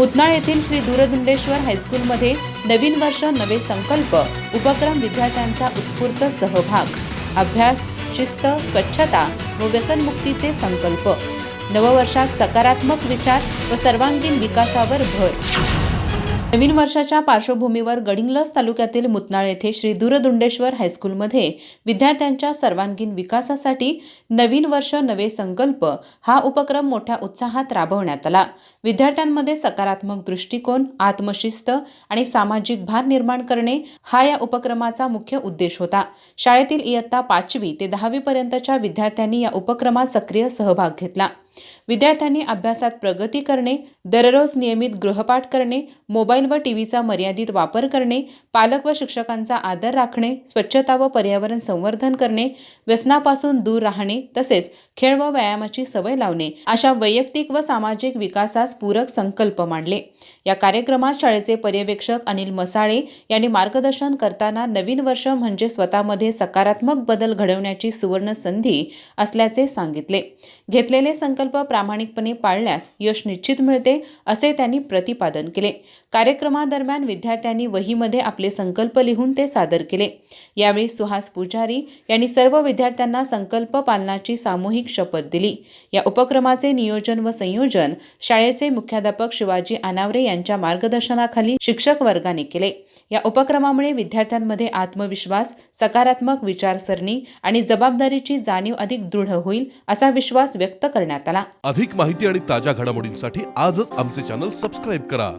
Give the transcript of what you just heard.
मुतनाळ येथील श्री दूरदुंडेश्वर हायस्कूलमध्ये नवीन वर्ष नवे संकल्प उपक्रम विद्यार्थ्यांचा उत्स्फूर्त सहभाग अभ्यास शिस्त स्वच्छता व व्यसनमुक्तीचे संकल्प नववर्षात सकारात्मक विचार व सर्वांगीण विकासावर भर। नवीन वर्षाच्या पार्श्वभूमीवर गडिंग्लज तालुक्यातील मुतनाळ येथे श्री दूरदुंडेश्वर हायस्कूलमध्ये विद्यार्थ्यांच्या सर्वांगीण विकासासाठी नवीन वर्ष नवे संकल्प हा उपक्रम मोठ्या उत्साहात राबवण्यात आला। विद्यार्थ्यांमध्ये सकारात्मक दृष्टिकोन, आत्मशिस्त आणि सामाजिक भान निर्माण करणे हा या उपक्रमाचा मुख्य उद्देश होता। शाळेतील इयत्ता 5वी ते 10वी पर्यंतच्या विद्यार्थ्यांनी या उपक्रमात सक्रिय सहभाग घेतला। विद्यार्थ्यांनी अभ्यासात प्रगती करणे, दररोज नियमित गृहपाठ करणे, मोबाईल व टीव्हीचा मर्यादित वापर करणे, पालक व शिक्षकांचा आदर राखणे, स्वच्छता व पर्यावरण संवर्धन करणे, व्यसनापासून दूर राहणे तसेच खेळ व व्यायामाची सवय लावणे अशा वैयक्तिक व सामाजिक विकासास पूरक संकल्प मांडले। या कार्यक्रमात शाळेचे पर्यवेक्षक अनिल मसाळे यांनी मार्गदर्शन करताना नवीन वर्ष म्हणजे स्वतःमध्ये सकारात्मक बदल घडवण्याची सुवर्ण संधी असल्याचे सांगितले। घेतलेले संकल्प प्रामाणिकपणे पाळल्यास यश निश्चित मिळते असे त्यांनी प्रतिपादन केले। कार्यक्रमादरम्यान विद्यार्थ्यांनी वहीमध्ये आपले संकल्प लिहून ते सादर केले। यावेळी सुहास पुजारी यांनी सर्व विद्यार्थ्यांना संकल्प पालनाची सामूहिक शपथ दिली। या उपक्रमाचे नियोजन व संयोजन शाळेचे मुख्याध्यापक शिवाजी अनावरे यांच्या मार्गदर्शनाखाली शिक्षक वर्गाने केले। या उपक्रमामुळे विद्यार्थ्यांमध्ये आत्मविश्वास, सकारात्मक विचारसरणी आणि जबाबदारीची जाणीव अधिक दृढ होईल असा विश्वास व्यक्त करण्यात आला। अधिक माहिती आणि ताज्या घडामोडींसाठी आजच आमचे चॅनल सबस्क्राइब करा।